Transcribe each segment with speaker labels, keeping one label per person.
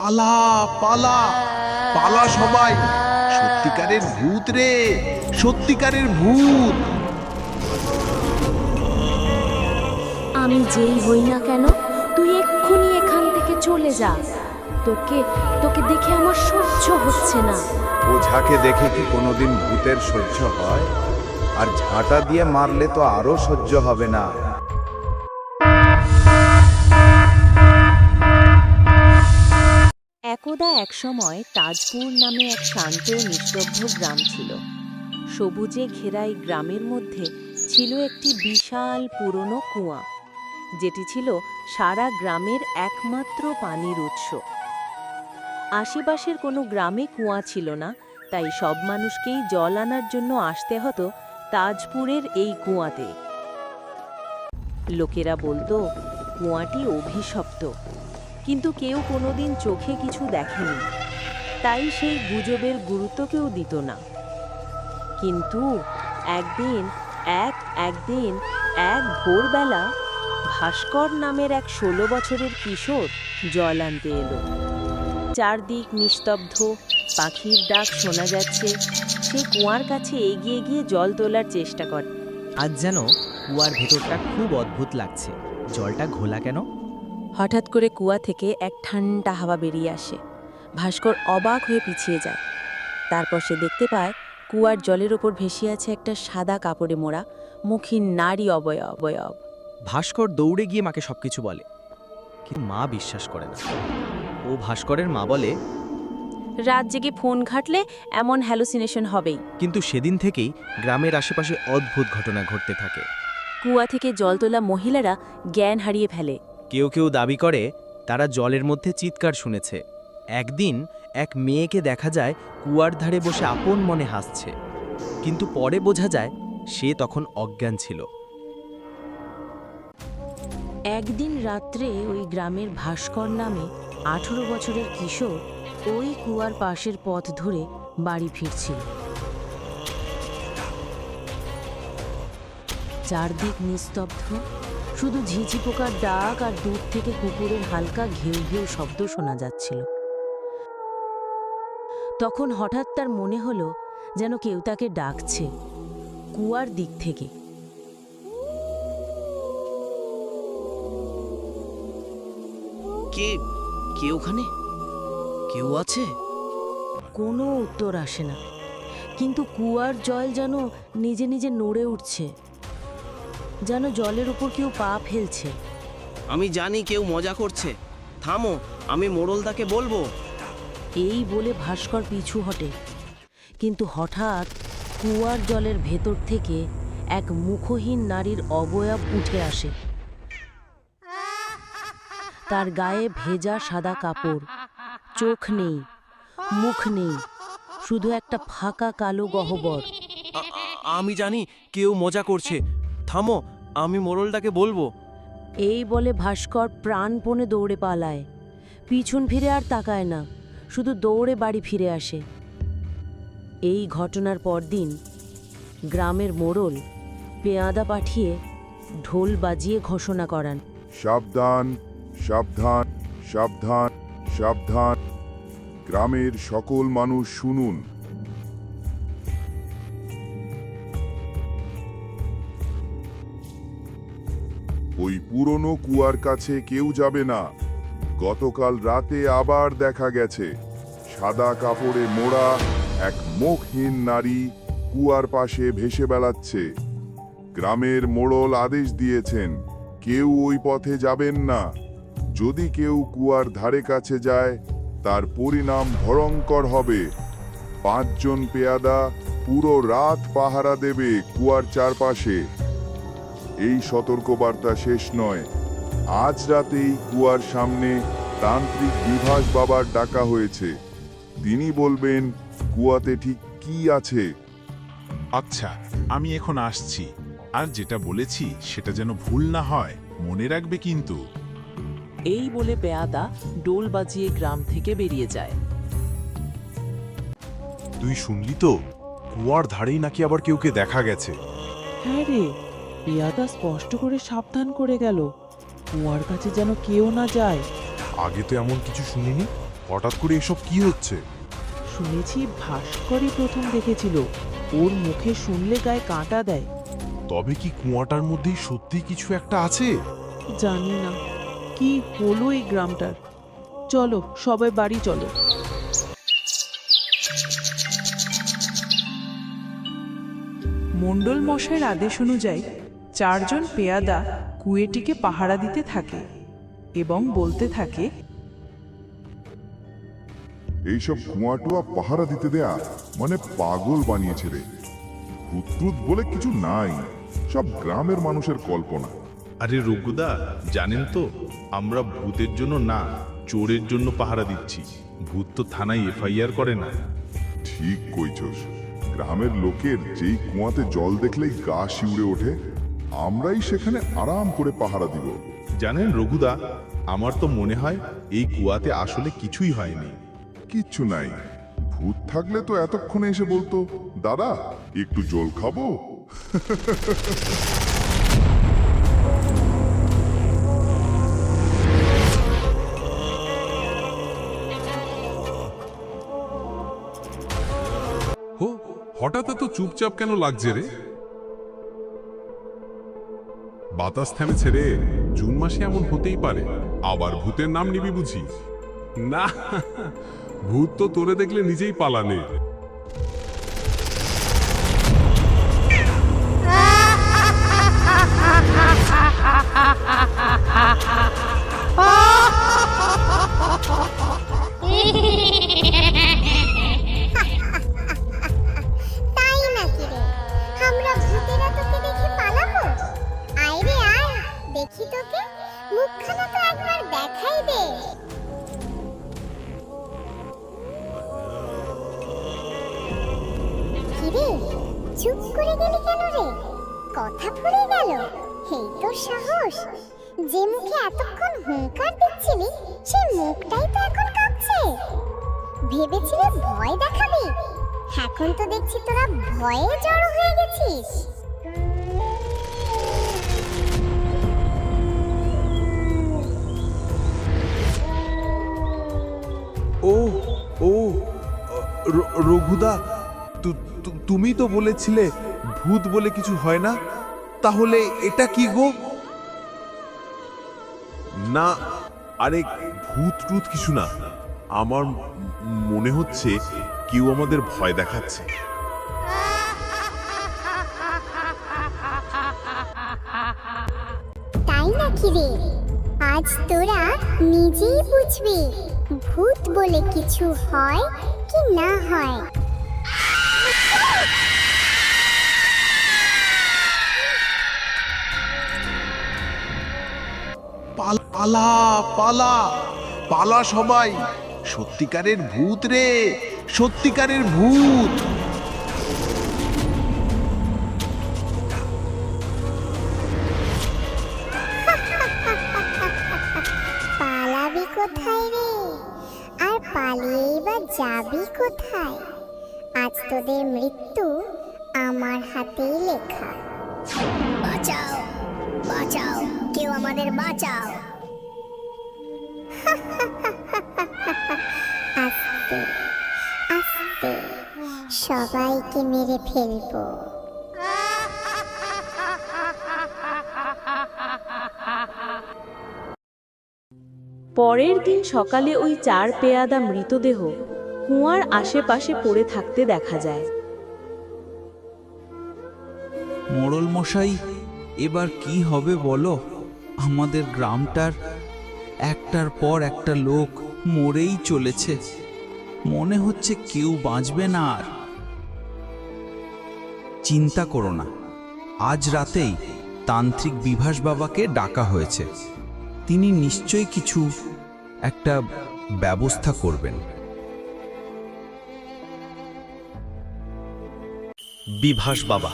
Speaker 1: পালা পালা পালা সবাই, সত্যিকারের ভূত রে, সত্যিকারের ভূত।
Speaker 2: আমি যেই হই না কেন, তুই এক্ষুনি এখান থেকে চলে যা। তোকে তোকে দেখে আমার সহ্য হচ্ছে না।
Speaker 3: ওঝাকে দেখে কি কোনোদিন ভূতের সহ্য হয়? আর ঝাঁটা দিয়ে মারলে তো আরো সহ্য হবে না।
Speaker 2: একদা এক সময় তাজপুর নামে এক শান্ত নিস্তব্ধ গ্রাম ছিল। সবুজে ঘেরা এই গ্রামের মধ্যে ছিল একটি বিশাল পুরনো কুয়া, যেটি ছিল সারা গ্রামের একমাত্র পানির উৎস। আশেপাশের কোনো গ্রামে কুয়া ছিল না, তাই সব মানুষকেই জল আনার জন্য আসতে হতো তাজপুরের এই কুয়াতে। লোকেরা বলতো কুয়াটি অভিশপ্ত, কিন্তু কেউ কোনোদিন চোখে কিছু দেখেনি, তাই সেই গুজবের গুরুত্ব কেউ দিত না। কিন্তু একদিন এক ভোরবেলা ভাস্কর নামের এক 16 বছরের কিশোর জল আনতে এলো। চারদিক নিস্তব্ধ, পাখির ডাক শোনা যাচ্ছে। সে কুয়ার কাছে এগিয়ে গিয়ে জল তোলার চেষ্টা করে।
Speaker 4: আজ যেন কুয়ার ভেতরটা খুব অদ্ভুত লাগছে। জলটা ঘোলা কেন?
Speaker 2: হঠাৎ করে কুয়া থেকে এক ঠান্ডা হাওয়া বেরিয়ে আসে। ভাস্কর অবাক হয়ে পিছিয়ে যায়। তারপর সে দেখতে পায় কুয়ার জলের ওপর ভেসে আছে একটা সাদা কাপড়ে মোড়া মুখহীন নারী অবয়ব।
Speaker 4: ভাস্কর দৌড়ে গিয়ে মাকে সবকিছু বলে, কিন্তু মা বিশ্বাস করে না। ও ভাস্করের মা বলে,
Speaker 2: রাত জেগে ফোন ঘাটলে এমন হ্যালুসিনেশন হবেই।
Speaker 4: কিন্তু সেদিন থেকেই গ্রামের আশেপাশে অদ্ভুত ঘটনা ঘটতে থাকে।
Speaker 2: কুয়া থেকে জল তোলা মহিলারা জ্ঞান হারিয়ে ফেলে।
Speaker 4: কেউ কেউ দাবি করে তারা জলের মধ্যে চিৎকার শুনেছে। একদিন এক মেয়েকে দেখা যায় কুয়ার ধারে বসে আপন মনে হাসছে, কিন্তু পরে বোঝা যায় সে তখন অজ্ঞান ছিল।
Speaker 2: একদিন রাত্রে ওই গ্রামের ভাস্কর নামে 18 বছরের কিশোর ওই কুয়ার পাশের পথ ধরে বাড়ি ফিরছিল। চারদিক নিস্তব্ধ, শুধু ঝিঝি পোকার ডাক আর দূর থেকে কুকুরের হালকা ঘেউ ঘেউ শব্দ শোনা যাচ্ছিল। তখন হঠাৎ তার মনে হলো যেন কেউ তাকে ডাকছে কুয়ার দিক থেকে।
Speaker 5: কে ওখানে? কেউ আছে?
Speaker 2: কোনো উত্তর আসে না, কিন্তু কুয়ার জল যেন নিজে নিজে নড়ে উঠছে, যেন জলের উপর কেউ পা ফেলছে।
Speaker 5: আমি জানি কেউ মজা করছে, থামো, আমি মোড়লদাকে বলবো।
Speaker 2: এই বলে ভাস্কর পিছু হটে, কিন্তু হঠাৎ কুয়ার জলের ভেতর থেকে এক মুখহীন নারীর অবয়ব উঠে আসে। তার গায়ে ভেজা সাদা কাপড়, চোখ নেই, মুখ নেই, শুধু একটা ফাঁকা কালো গহ্বর।
Speaker 5: আমি জানি কেউ মজা করছে, থামো, আমি মোড়লদাকে বলবো।
Speaker 2: এই বলে ভাস্কর প্রাণপণে দৌড়ে পালায়, পিছন ফিরে আর তাকায় না, শুধু দৌড়ে বাড়ি ফিরে আসে। এই ঘটনার পরদিন গ্রামের মোড়ল পেয়াদা পাঠিয়ে ঢোল বাজিয়ে ঘোষণা করান,
Speaker 6: সাবধান, সাবধান, সাবধান, সাবধান! গ্রামের সকল মানুষ শুনুন। ওই পুরনো কুয়ার কাছে কেউ যাবে না। গতকাল রাতে আবার দেখা গেছে সাদা কাপড়ে মোড়া এক মুখহীন নারী কুয়ার পাশে ভেসে বেড়াচ্ছে। গ্রামের মোড়ল আদেশ দিয়েছেন কেউ ওই পথে যাবেন না। যদি কেউ কুয়ার ধারে কাছে যায় তার পরিণাম ভয়ঙ্কর হবে। 5 জন পেয়াদা পুরো রাত পাহারা দেবে কুয়ার চারপাশে। এই সতর্কবার্তা শেষ নয়, আজ রাতেই কুয়ার সামনে তান্ত্রিক বিভাস বাবার ডাকা হয়েছে। তিনি বলবেন কুয়াতে ঠিক কি আছে।
Speaker 7: আচ্ছা, আমি এখন আসছি। আর যেটা বলেছি সেটা যেন ভুল না হয়, মনে রাখবে কিন্তু।
Speaker 8: এই বলে পেয়াদা ডোল বাজিয়ে গ্রাম থেকে বেরিয়ে যায়।
Speaker 9: তুই শুনলি তো, কুয়ার ধারেই নাকি আবার কেউকে দেখা গেছে।
Speaker 8: হ্যাঁ রে, পেয়াদা স্পষ্ট করে সাবধান করে গেল, কুয়ার কাছে যেন কেউ না যায়।
Speaker 9: আগে তো এমন কিছু শুনিনি। হঠাৎ করে এসব কি হচ্ছে?
Speaker 8: শুনেছি ভাস্করই প্রথম দেখেছিল। ওর মুখে শুনলে গায়ে কাঁটা দেয়।
Speaker 9: তবে কি কুয়াটার মধ্যেই সত্যি কিছু একটা আছে?
Speaker 8: জানি না কি হলো এই গ্রামটার। চলো সবাই বাড়ি চলো। মণ্ডল মশাইয়ের আদেশ অনুযায়ী 4 জন পেয়াদা কুয়েটিকে পাহারা দিতে থাকে এবং বলতে থাকে,
Speaker 6: এইসব কুয়াটুয়া পাহারা দিতে দেয়া মানে পাগল বানিয়েছে রে। ভূত বলে কিছু নাই, সব গ্রামের মানুষের কল্পনা।
Speaker 10: আরে রঘুদা, জানেন তো আমরা ভূতের জন্য না, চোরের জন্য পাহারা দিচ্ছি। ভূত তো থানায় এফআইআর করে না।
Speaker 6: ঠিক কইছস, গ্রামের লোকের যেই কুয়াতে জল দেখলেই গা শিউরে ওঠে, আমরাই সেখানে আরাম করে পাহারা দিব।
Speaker 10: জানেন রঘুদা, আমার তো মনে হয় এই কুয়াতে আসলে কিছুই হয়নি।
Speaker 6: কিচ্ছু নাই, ভূত থাকলে তো এতক্ষণে এসে বলতো, দাদা একটু জল খাবো।
Speaker 11: হো, হঠাৎ এত চুপচাপ কেন লাগছে রে? বাতাস থেমেছে রে। জুন মাসে এমন হতেই পারে। আবার ভূতের নাম নিবি বুঝি? না, ভূত তো তোরে দেখলে নিজেই পালানে।
Speaker 12: তাই নাকি রে? আমরা ভূতেরা তোকে দেখে পালাবো? আয় রে আয়, দেখি তোকে, মুখখানা তো একবার দেখাই দে। কিরে, চুপ করে গেলি কেন রে? কথা ফুরে গেল? এই তোর সাহস! যে মুখে এতক্ষণ হুঙ্কার দিচ্ছিলি, সেই মুখটাই তো এখন কাঁপছে। ভেবেছিলে ভয় দেখাবি, এখন তো দেখছি তোরা ভয়ে জড়ো হয়ে গেছিস।
Speaker 3: ও ও রঘুদা, তুমি তো বলেছিলে ভূত বলে কিছু হয় না, তাহলে এটা কি গো?
Speaker 9: না, আরে ভূত টুত কিছু না। আমার মনে হচ্ছে কেউ আমাদের ভয় দেখাচ্ছে।
Speaker 12: তাই নাকি রে? আজ তোরা নিজেই বুঝবি ভূত বলে কিছু হয় কি না হয়।
Speaker 1: পালা পালা পালা সবাই, সত্যিকারের ভূত রে, সত্যিকারের ভূত।
Speaker 12: পালাবি কোথায় রে? আর পালিয়েই বা যাবি কোথায়? আজ তোদের মৃত্যু আমার হাতেই লেখা। বাঁচাও বাঁচাও, কেউ আমাদের বাঁচাও। আস্তে আস্তে সবাইকে মেরে ফেলবো।
Speaker 2: পরের দিন সকালে ওই 4 পেয়াদা মৃতদেহ কুয়ার আশেপাশে পড়ে থাকতে দেখা যায়।
Speaker 13: মোড়ল মশাই, এবার কি হবে বলো? আমাদের গ্রামটার একটার পর একটা লোক মরেই চলেছে। মনে হচ্ছে কেউ বাঁচবে না আর। চিন্তা করো না, আজ রাতেই তান্ত্রিক বিভাস বাবাকে ডাকা হয়েছে। তিনি নিশ্চয়ই কিছু একটা ব্যবস্থা করবেন।
Speaker 5: বিভাস বাবা,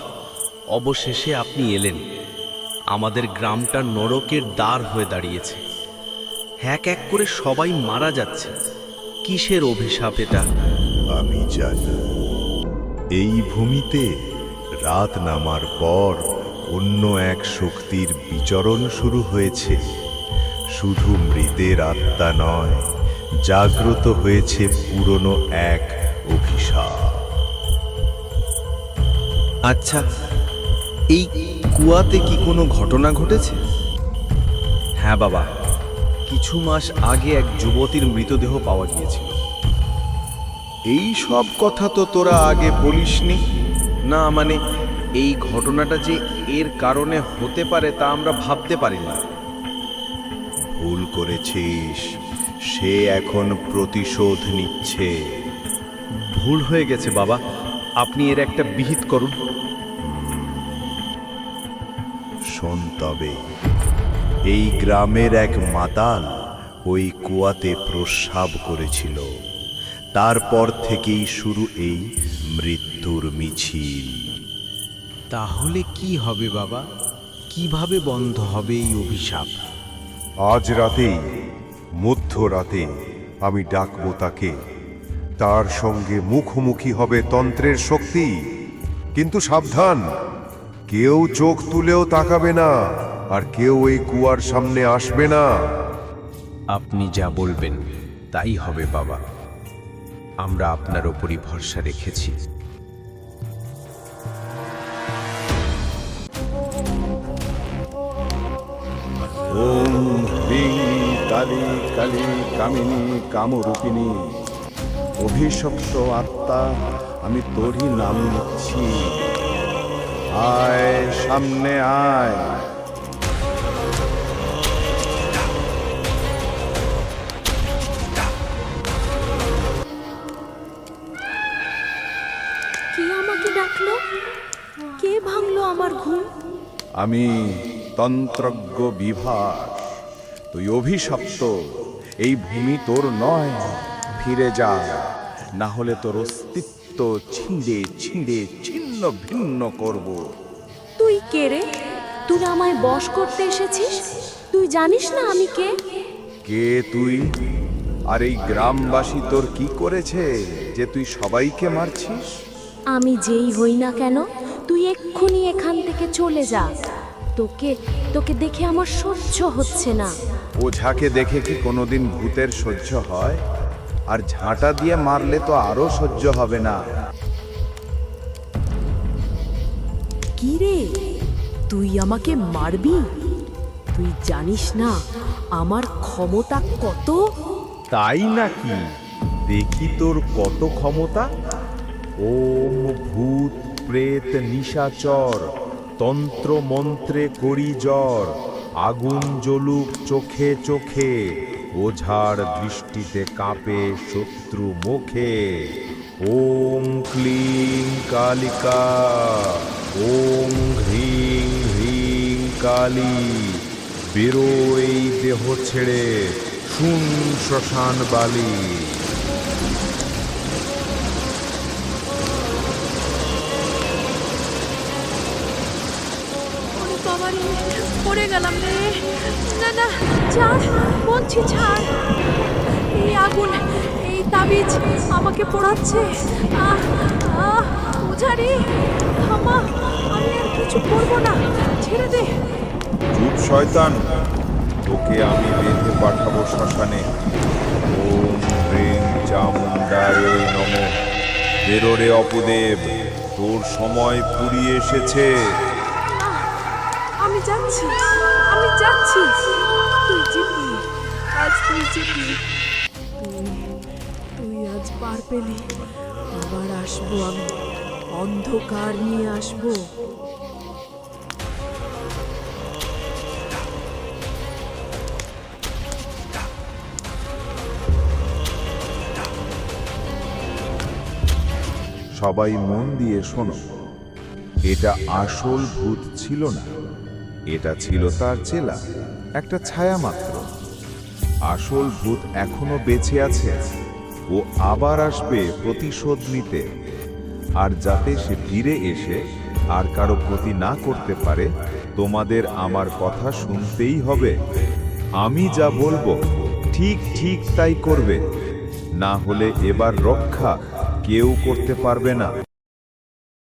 Speaker 5: অবশেষে আপনি এলেন। আমাদের গ্রামটা নরকের দ্বার হয়ে দাঁড়িয়েছে। এক এক করে সবাই মারা যাচ্ছে। কিসের অভিশাপ এটা?
Speaker 3: আমি জানি, এই ভূমিতে রাত নামার পর অন্য এক শক্তির বিচরণ শুরু হয়েছে। শুধু মৃতের আত্মা নয়,
Speaker 5: জাগ্রত হয়েছে পুরনো এক অভিশাপ। আচ্ছা, এই কুয়াতে কি কোনো ঘটনা ঘটেছে? হ্যাঁ বাবা, কিছু মাস আগে এক যুবতীর মৃতদেহ পাওয়া গিয়েছিল। এই সব কথা তো তোরা আগে বলিসনি। না মানে এই ঘটনাটা যে এর কারণে হতে পারে তা আমরা ভাবতে পারিনি। ভুল করেছিস, সে এখন প্রতিশোধ নিচ্ছে। ভুল হয়ে গেছে বাবা, আপনি এর একটা বিহিত করুন। শোন তবে, এই গ্রামের এক মাতাল ওই কুয়াতে প্রস্রাব করেছিল। তারপর থেকেই শুরু এই মৃত্যুর মিছিল।
Speaker 13: তাহলে কি হবে বাবা? কিভাবে বন্ধ হবে এই অভিশাপ?
Speaker 14: আজ রাতেই, মধ্যরাতে আমি ডাকবো তাকে। তার সঙ্গে মুখোমুখি হবে তন্ত্রের শক্তি। কিন্তু সাবধান, কেউ চোখ তুলেও তাকাবে না, আর কেউ এই কুয়ার সামনে আসবে না।
Speaker 13: আপনি যা বলবেন তাই হবে বাবা। আমরা আপনার ওপরই ভরসা রেখেছি।
Speaker 15: ওম হ্রিং কালী কালী কামিনী কামরূপিণী। অভিশপ্ত আত্মা, আমি তোরই নাম নিচ্ছি। আয়, সামনে আয়।
Speaker 2: কে আমাকে ডাকলো? কে ভাঙলো আমার ঘুম?
Speaker 15: আমি তন্ত্রজ্ঞ বিভাস। তুই অভিশপ্ত। এই ভূমি তোর নয়, ফিরে যা, না হলে তোর অস্তিত্ব ছিঁড়ে ছিঁড়ে ছিন্ন ভিন্ন করব।
Speaker 2: তুই কে রে? তুই আমায় বশ করতে এসেছিস? তুই জানিস না আমি কে?
Speaker 15: কে তুই? আর এই গ্রামবাসী তোর কি করেছে যে তুই সবাইকে মারছিস?
Speaker 2: আমি যেই হই না কেন, তুই এক্ষুনি এখান থেকে চলে যা। তোকে তোকে দেখে আমার সহ্য হচ্ছে না।
Speaker 15: ওঝাকে দেখে কি কোনোদিন ভূতের সহ্য হয়? আর ঝাঁটা দিয়ে মারলে তো আরো সহ্য হবে না।
Speaker 2: কি রে, তুই আমাকে মারবি? তুই জানিস না আমার ক্ষমতা কত?
Speaker 5: তাই নাকি? দেখি তোর কত ক্ষমতা। ওম ভূত প্রেত নিশাচর, তন্ত্র মন্ত্রে করি জ্বর, আগুন জ্বলুক চোখে চোখে, ওঝার দৃষ্টিতে কাঁপে শত্রু মুখে। ওম ক্লিং কালিকা, ওম হ্রিং হ্রিং কালী। বেরো এই দেহ ছেড়ে, শুন শ্মশান বালি।
Speaker 2: পড়ে গেলাম রে। না না, ছাড় বলছি, ছাড়। এই আগুন, এই তাবিজ আমাকে পোড়াচ্ছে। ওঝারি থামা, আমি আর কিছু করবো না, ছেড়ে দে।
Speaker 15: চুপ শয়তান, তোকে আমি বেঁধে পাঠাবো শ্মশানে। ওম হ্রিং চামুণ্ডায় নমঃ। বেরো রে অপদেব, তোর সময় ফুরিয়ে এসেছে।
Speaker 2: আমি যাচ্ছি, আমি যাচ্ছি। তুই জিতবি, আজ তুই জিতবি। তুই আজ পার পেলি, আবার আসবো আমি, অন্ধকার নিয়ে আসবো।
Speaker 15: সবাই মন দিয়ে শোনো, এটা আসল ভূত ছিল না, এটা ছিল তার চেলা, একটা ছায়া মাত্র। আসল ভূত এখনো বেঁচে আছে। ও আবার আসবে প্রতিশোধ নিতে। আর যাতে সে ফিরে এসে আর কারো ক্ষতি না করতে পারে, তোমাদের আমার কথা শুনতেই হবে। আমি যা বলবো ঠিক ঠিক তাই করবে, না হলে এবার রক্ষা কেউ করতে পারবে না।